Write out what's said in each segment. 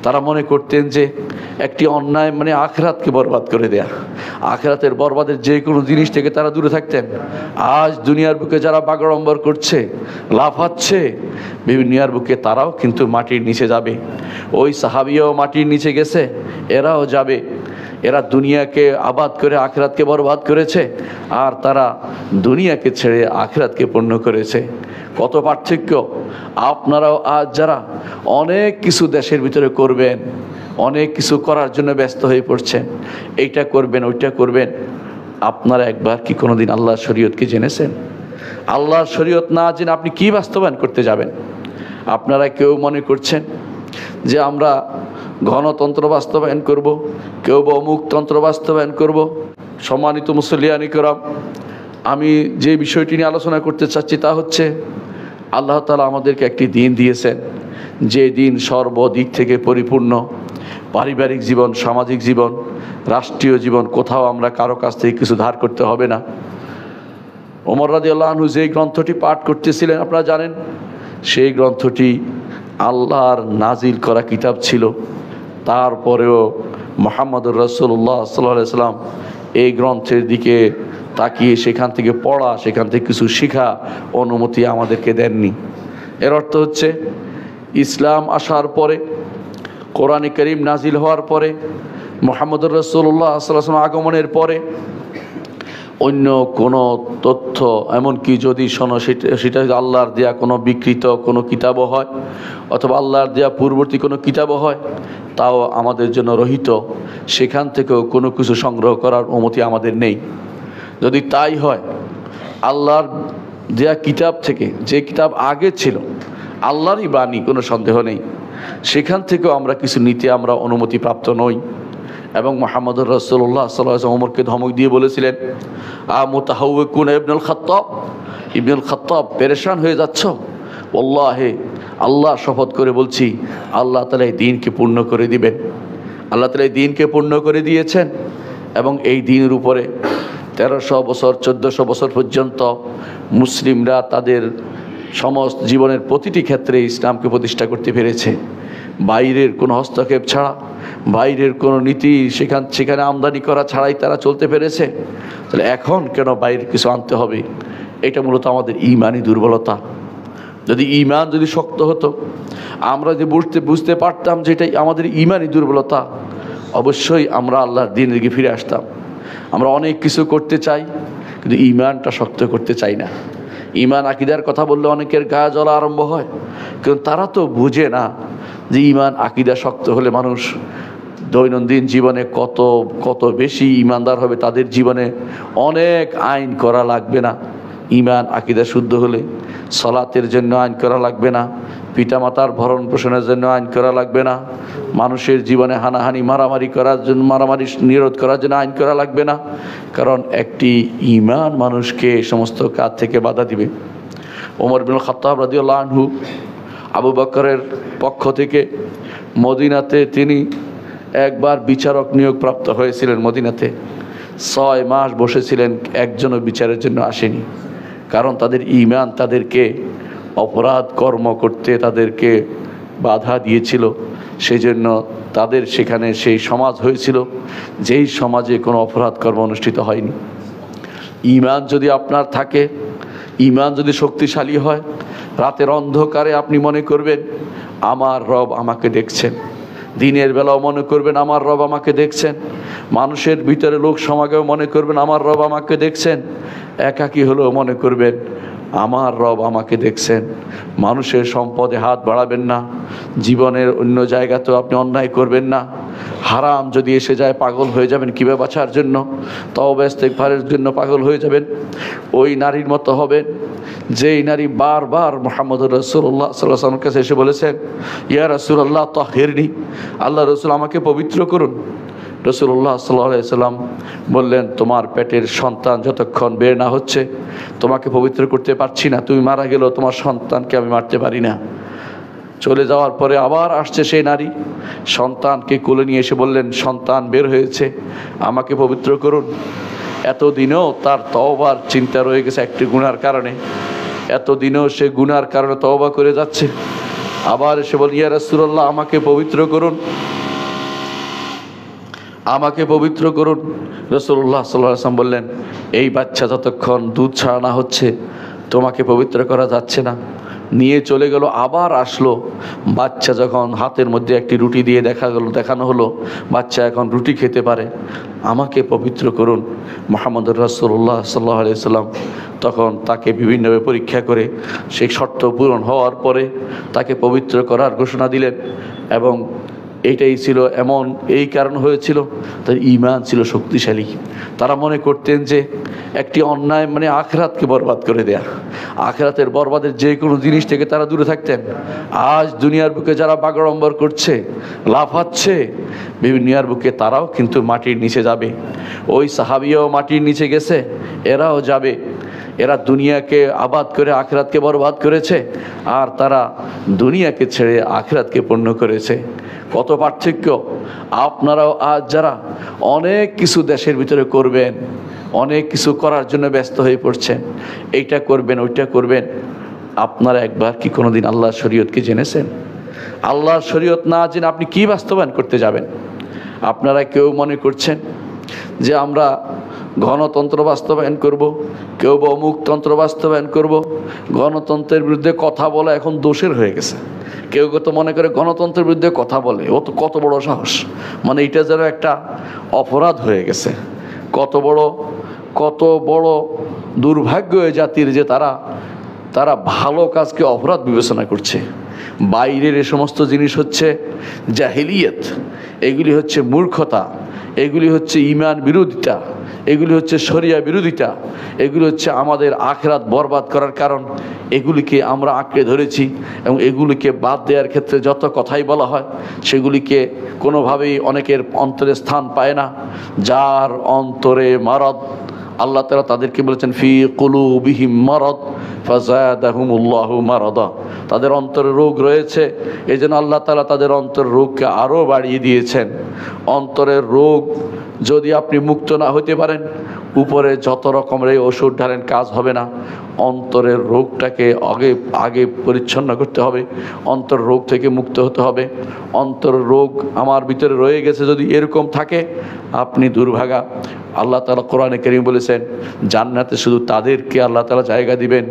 তারা মনে করতেন যে একটি অন্যায় মানে আখিরাতকে বরবাদ করে দেয়া, আখিরাতের বরবাদের যে কোনো জিনিস থেকে তারা দূরে থাকতেন। আজ দুনিয়ার বুকে যারা বাগড়ম্বর করছে, লাফাচ্ছে দুনিয়ার বুকে, তারাও কিন্তু মাটির নিচে যাবে। ওই সাহাবিও মাটির নিচে গেছে, এরাও যাবে। এরা দুনিয়াকে আবাদ করে আখিরাতকে বরবাদ করেছে, আর তারা দুনিয়াকে ছেড়ে আখিরাতকে পূর্ণ করেছে। কত পার্থক্য! আপনারাও আজ যারা অনেক কিছু দেশের ভিতরে করবেন, অনেক কিছু করার জন্য ব্যস্ত হয়ে পড়ছেন, এইটা করবেন ওইটা করবেন, আপনারা একবার কি কোনোদিন আল্লাহর শরীয়তকে জেনেছেন? আল্লাহর শরীয়ত না জেনে আপনি কি বাস্তবায়ন করতে যাবেন? আপনারা কেউ মনে করছেন যে আমরা গণতন্ত্র বাস্তবায়ন করব, কেউ বা অমুকতন্ত্র বাস্তবায়ন করব। সম্মানিত মুসল্লিয়ানি কেরাম, আমি যে বিষয়টি নিয়ে আলোচনা করতে চাচ্ছি তা হচ্ছে, আল্লাহ তাআলা আমাদেরকে একটি দিন দিয়েছেন, যে দিন সর্বদিক থেকে পরিপূর্ণ। পারিবারিক জীবন, সামাজিক জীবন, রাষ্ট্রীয় জীবন, কোথাও আমরা কারো কাছ থেকে কিছু ধার করতে হবে না। ওমর রাদিয়াল্লাহু আনহু যে গ্রন্থটি পাঠ করতেছিলেন, আপনারা জানেন, সেই গ্রন্থটি আল্লাহর নাজিল করা কিতাব ছিল। তারপরেও মুহাম্মদুর রাসূলুল্লাহ সাল্লাল্লাহু আলাইহি ওয়াসাল্লাম এই গ্রন্থের দিকে তাকিয়ে সেখান থেকে পড়া, সেখান থেকে কিছু শেখা অনুমতি আমাদেরকে দেননি। এর অর্থ হচ্ছে, ইসলাম আসার পরে, কোরআনে কারীম নাজিল হওয়ার পরে, মুহাম্মদুর রাসূলুল্লাহ সাল্লাল্লাহু আলাইহি ওয়াসাল্লাম আগমনের পরে অন্য কোনো তথ্য, এমনকি যদি শোনো সেটা আল্লাহর দেয়া কোনো বিকৃত কোনো কিতাবও হয়, অথবা আল্লাহর দেয়া পূর্ববর্তী কোনো কিতাবও হয়, তাও আমাদের জন্য রহিত। সেখান থেকেও কোনো কিছু সংগ্রহ করার অনুমতি আমাদের নেই। যদি তাই হয়, আল্লাহর দেয়া কিতাব থেকে, যে কিতাব আগে ছিল আল্লাহরই বাণী, কোনো সন্দেহ নেই, সেখান থেকেও আমরা কিছু নিতে আমরা অনুমতিপ্রাপ্ত নই। এবং মুহাম্মদুর রাসূলুল্লাহ সাল্লাল্লাহু আলাইহি ওয়াসাল্লাম ওমরকে ধমক দিয়ে বলেছিলেন, মুতাহাওয়িকুন ইবনুল খাত্তাব, ইবনুল খাত্তাব, পেরেশান হয়ে যাচ্ছ? ওয়াল্লাহি, আল্লাহ শপথ করে বলছি, আল্লাহ তাআলা এই দ্বীনকে পূর্ণ করে দিবেন। আল্লাহ তাআলা এই দ্বীনকে পূর্ণ করে দিয়েছেন, এবং এই দ্বীনের উপরে 1300 বছর 1400 বছর পর্যন্ত মুসলিমরা তাদের সমস্ত জীবনের প্রতিটি ক্ষেত্রে ইসলামকে প্রতিষ্ঠা করতে পেরেছে, বাইরের কোনো হস্তক্ষেপ ছাড়া, বাইরের কোনো নীতি সেখানে আমদানি করা ছাড়াই তারা চলতে পেরেছে। তাহলে এখন কেন বাইরের কিছু আনতে হবে? এটা মূলত আমাদের ঈমানি দুর্বলতা। যদি ঈমান যদি শক্ত হতো, আমরা যে বুঝতে পারতাম যে এটাই আমাদের ঈমানি দুর্বলতা, অবশ্যই আমরা আল্লাহর দ্বীনের দিকে ফিরে আসতাম। আমরা অনেক কিছু করতে চাই, কিন্তু ঈমানটা শক্ত করতে চাই না। ঈমান আকীদার কথা বললে অনেকের গায়ে জ্বলা আরম্ভ হয়, কিন্তু তারা তো বুঝে না যে ঈমান আকীদা শক্ত হলে মানুষ দৈনন্দিন জীবনে কত বেশি ঈমানদার হবে। তাদের জীবনে অনেক আইন করা লাগবে না। ঈমান আকীদা শুদ্ধ হলে সালাতের জন্য আইন করা লাগবে না, পিতামাতার ভরণ পোষণের জন্য আইন করা লাগবে না, মানুষের জীবনে হানাহানি মারামারি করার জন্য, মারামারি নিরোধ করার জন্য আইন করা লাগবে না। কারণ একটি ঈমান মানুষকে সমস্ত কাজ থেকে বাধা দিবে। ওমর ইবনুল খাত্তাব রাদিয়াল্লাহু আনহু আবু বকরের পক্ষ থেকে মদিনাতে তিনি একবার বিচারক নিয়োগ প্রাপ্ত হয়েছিলেন। মদিনাতে 6 মাস বসেছিলেন, একজনও বিচারের জন্য আসেনি। কারণ তাদের ঈমান তাদেরকে অপরাধ কর্ম করতে তাদেরকে বাধা দিয়েছিল। সেই জন্য তাদের সেখানে সেই সমাজ হয়েছিল যেই সমাজে কোনো অপরাধ কর্ম অনুষ্ঠিত হয়নি। ঈমান যদি আপনার থাকে, ঈমান যদি শক্তিশালী হয়, রাতের অন্ধকারে আপনি মনে করবেন আমার রব আমাকে দেখছেন, দিনের বেলাও মনে করবেন আমার রব আমাকে দেখছেন, মানুষের ভিতরে লোক সমাগমে মনে করবেন আমার রব আমাকে দেখছেন, একাকী হলেও মনে করবেন আমার রব আমাকে দেখছেন। মানুষের সম্পদে হাত বাড়াবেন না, জীবনের অন্য জায়গাতেও আপনি অন্যায় করবেন না। হারাম যদি এসে যায় পাগল হয়ে যাবেন কিভাবে বাঁচার জন্য, তওবা ইস্তেগফারের জন্য পাগল হয়ে যাবেন। ওই নারীর মতো হবেন যেই নারী বারবার মুহাম্মদুর রাসূলুল্লাহ সাল্লাল্লাহু আলাইহি ওয়াসাল্লামের কাছে এসে বলেছেন, ইয়া রাসূলুল্লাহ তাহহিরনি, আল্লাহ রাসূল আমাকে পবিত্র করুন। রাসূলুল্লাহ সাল্লাল্লাহু আলাইহি ওয়াসাল্লাম বললেন, তোমার পেটের সন্তান যতক্ষণ বের না হচ্ছে তোমাকে পবিত্র করতে পারছি না, তুমি মারা গেলেও তোমার সন্তানকে আমি মারতে পারি না। চলে যাওয়ার পরে আবার আসছে সেই নারী, সন্তানকে কোলে নিয়ে এসে বললেন, সন্তান বের হয়েছে, আমাকে পবিত্র করুন। এতদিনেও তার তওবার চিন্তা রয়ে গেছে একটি গুনার কারণে, এতদিনেও সে গুনার কারণে তওবা করে যাচ্ছে। আবার এসে বলেন, ইয়া রাসূলুল্লাহ, আমাকে পবিত্র করুন, আমাকে পবিত্র করুন। রাসূলুল্লাহ সাল্লাল্লাহু আলাইহি ওয়াসাল্লাম বললেন, এই বাচ্চা যতক্ষণ দুধ ছাড়া না হচ্ছে তোমাকে পবিত্র করা যাচ্ছে না। নিয়ে চলে গেল, আবার আসলো। বাচ্চা যখন হাতের মধ্যে একটি রুটি দিয়ে দেখানো হলো বাচ্চা এখন রুটি খেতে পারে, আমাকে পবিত্র করুন। মুহাম্মদুর রাসূলুল্লাহ সাল্লাল্লাহু আলাইহি ওয়াসাল্লাম তখন তাকে বিভিন্নভাবে পরীক্ষা করে সেই শর্ত পূরণ হওয়ার পরে তাকে পবিত্র করার ঘোষণা দিলেন। এবং এইটাই ছিল এমন, এই কারণ হয়েছিল তার ঈমান ছিল শক্তিশালী। তারা মনে করতেন যে একটি অন্যায় মানে আখিরাতকে বরবাদ করে দেয়া, আখিরাতের বরবাদের যে কোনো জিনিস থেকে তারা দূরে থাকতেন। আজ দুনিয়ার বুকে যারা বাগাড়ম্বর করছে, লাফাচ্ছে দুনিয়ার বুকে, তারাও কিন্তু মাটির নিচে যাবে। ওই সাহাবীও মাটির নিচে গেছে, এরাও যাবে। এরা দুনিয়াকে আবাদ করে আখিরাতকে বরবাদ করেছে, আর তারা দুনিয়াকে ছেড়ে আখিরাতকে পূর্ণ করেছে। কত পার্থক্য! আপনারাও আজ যারা অনেক কিছু দেশের ভিতরে করবেন, অনেক কিছু করার জন্য ব্যস্ত হয়ে পড়ছেন, এইটা করবেন ওইটা করবেন, আপনারা একবার কি কোনোদিন আল্লাহর শরীয়তকে জেনেছেন? আল্লাহর শরীয়ত না জেনে আপনি কি বাস্তবায়ন করতে যাবেন? আপনারা কেউ মনে করছেন যে আমরা গণতন্ত্র বাস্তবায়ন করব, কেউ বা অমুকতন্ত্র বাস্তবায়ন করব। গণতন্ত্রের বিরুদ্ধে কথা বলা এখন দোষের হয়ে গেছে। কেউ তো মনে করে গণতন্ত্রের বিরুদ্ধে কথা বলে, ও তো কত বড় সাহস, মানে এটা যেন একটা অপরাধ হয়ে গেছে। কত বড় দুর্ভাগ্য এই জাতির যে তারা ভালো কাজকে অপরাধ বিবেচনা করছে। বাইরের এ সমস্ত জিনিস হচ্ছে জাহিলিয়াত, এগুলি হচ্ছে মূর্খতা, এগুলি হচ্ছে ঈমান বিরোধিতা, এগুলি হচ্ছে শরিয়া বিরোধিতা, এগুলি হচ্ছে আমাদের আখিরাত বরবাদ করার কারণ। এগুলিকে আমরা আঁকড়ে ধরেছি এবং এগুলিকে বাদ দেওয়ার ক্ষেত্রে যত কথাই বলা হয় সেগুলিকে কোনোভাবেই অনেকের অন্তরে স্থান পায় না। যার অন্তরে মারাদ, আল্লাহ তাআলা তাদেরকে বলেছেন ফি কুলুবিহিম মারাদ ফাযাদাহুমুল্লাহু মারাদা, তাদের অন্তরে রোগ রয়েছে, এই জন্য আল্লাহ তাআলা তাদের অন্তরের রোগকে আরও বাড়িয়ে দিয়েছেন। অন্তরের রোগ যদি আপনি মুক্ত না হতে পারেন, উপরে যত রকমের ওষুধ ঢালেন কাজ হবে না। অন্তরের রোগটাকে আগে পরিচ্ছন্ন করতে হবে, অন্তর রোগ থেকে মুক্ত হতে হবে। অন্তর রোগ আমার ভিতরে রয়ে গেছে যদি এরকম থাকে, আপনি দুর্ভাগা। আল্লাহ তাআলা কোরআনে কারীম বলেছেন জান্নাতে শুধু তাদেরকে আল্লাহ তাআলা জায়গা দিবেন,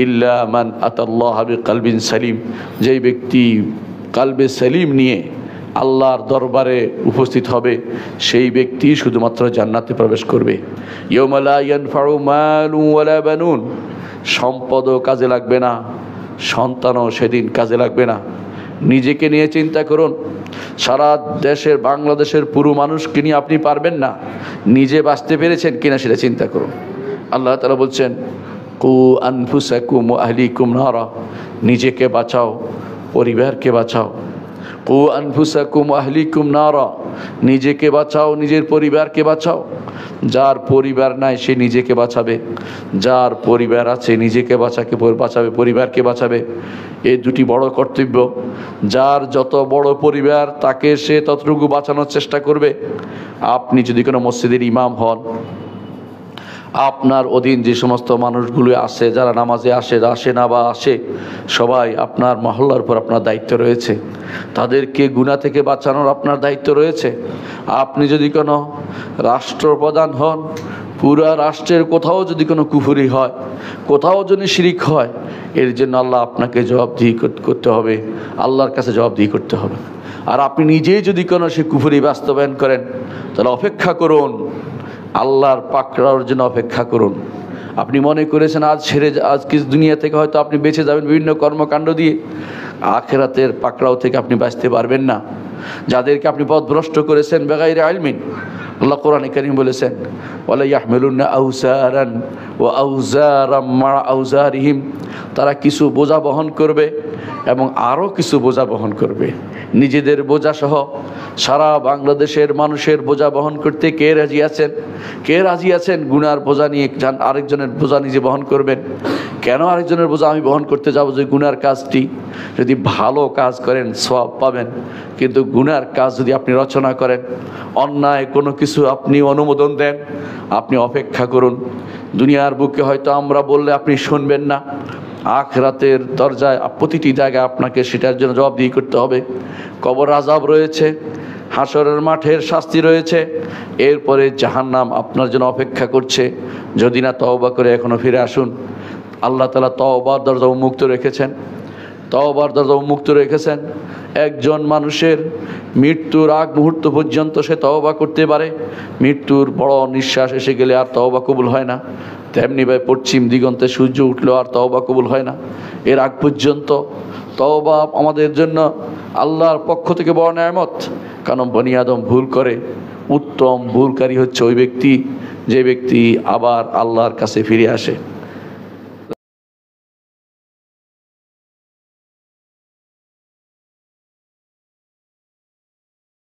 ইল্লা মান আতাল্লাহা বিকালবিন সালিম, যেই ব্যক্তি কালবে সালিম নিয়ে আল্লাহর দরবারে উপস্থিত হবে, সেই ব্যক্তি শুধুমাত্র জান্নাতে প্রবেশ করবে। ইয়াউমা লা ইয়ানফাউ মালুন ওয়ালা বানুন, সম্পদও কাজে লাগবে না, সন্তানও সেদিন কাজে লাগবে না। নিজেকে নিয়ে চিন্তা করুন। সারা দেশের বাংলাদেশের পুরো মানুষকে নিয়ে আপনি পারবেন না, নিজে বাঁচতে পেরেছেন কিনা সেটা চিন্তা করুন। আল্লাহ তাআলা বলছেন কু আনফুসাকুম ওয়া আহলিকুম নারা, নিজেকে বাঁচাও, পরিবারকে বাঁচাও। কু আনফুসাকুম ওয়া আহলিকুম নারা, নিজেকে বাঁচাও, নিজের পরিবারকে বাঁচাও। যার পরিবার নাই সে নিজেকে বাঁচাবে, যার পরিবার আছে নিজেকে বাঁচাবে, পরিবারকে বাঁচাবে। এই দুটি বড় কর্তব্য। যার যত বড় পরিবার তাকে সে ততটুকু বাঁচানোর চেষ্টা করবে। আপনি যদি কোনো মসজিদের ইমাম হন, আপনার অধীন যে সমস্ত মানুষগুলো আসে, যারা নামাজে আসে না বা আসে, সবাই আপনার মহল্লার উপর আপনার দায়িত্ব রয়েছে। তাদেরকে গুনাহ থেকে বাঁচানোর আপনার দায়িত্ব রয়েছে। আপনি যদি কোনো রাষ্ট্রপ্রধান হন, পুরা রাষ্ট্রের কোথাও যদি কোনো কুফরি হয়, কোথাও যদি শিরিক হয়, এর জন্য আল্লাহ আপনাকে জবাবদিহি করতে হবে, আল্লাহর কাছে জবাবদিহি করতে হবে। আর আপনি নিজেই যদি কোনো সে কুফরি বাস্তবায়ন করেন, তাহলে অপেক্ষা করুন, আল্লাহর পাকড়াওয়ার জন্য অপেক্ষা করুন। আপনি মনে করেছেন আজ কিছু দুনিয়া থেকে হয়তো আপনি বেঁচে যাবেন বিভিন্ন কর্মকাণ্ড দিয়ে, আখিরাতের পাকড়াও থেকে আপনি বাঁচতে পারবেন না। যাদেরকে আপনি পথভ্রষ্ট করেছেন বেগাইরে ইলমিন, আল্লাহ কোরআনে কারীম বলেছেন ওয়ালা ইয়াহমিলুনা আওজারান ওয়া আওজারাম মা আওজারিহিম, তারা কিছু বোঝা বহন করবে এবং আরও কিছু বোঝা বহন করবে। নিজেদের বোঝা সহ সারা বাংলাদেশের মানুষের বোঝা বহন করতে কে রাজি আছেন? কে রাজি আছেন গুনার বোঝা নিয়ে আরেকজনের বোঝা নিজে বহন করবেন? কেন আরেকজনের বোঝা আমি বহন করতে যাব? যে গুনার কাজটি যদি ভালো কাজ করেন সওয়াব পাবেন, কিন্তু গুনার কাজ যদি আপনি রচনা করেন, অন্যায় কোনো কিছু আপনি অনুমোদন দেন, আপনি অপেক্ষা করুন। দুনিয়ার বুকে হয়তো আমরা বললে আপনি শুনবেন না, আখিরাতের দরজায় প্রতিটি জায়গায় আপনাকে সেটার জন্য জবাবদিহি করতে হবে। কবর আযাব রয়েছে, হাসরের মাঠের শাস্তি রয়েছে, এরপরে জাহান্নাম আপনার জন্য অপেক্ষা করছে। যদি না তওবা করে এখনো ফিরে আসুন, আল্লাহ তাআলা তওবার দরজা উন্মুক্ত রেখেছেন, তওবার দরজা উন্মুক্ত রেখেছেন। একজন মানুষের মৃত্যুর আগ মুহূর্ত পর্যন্ত সে তওবা করতে পারে, মৃত্যুর বড় নিঃশ্বাস এসে গেলে আর তওবা কবুল হয় না। তেমনি ভাই পশ্চিম দিগন্তে সূর্য উঠলো আর তওবা কবুল হয় না। এর আগ পর্যন্ত তওবা আমাদের জন্য আল্লাহর পক্ষ থেকে বড় নেয়ামত। কারণ বনি আদম ভুল করে, উত্তম ভুলকারী হচ্ছে ওই ব্যক্তি যে ব্যক্তি আবার আল্লাহর কাছে ফিরে আসে।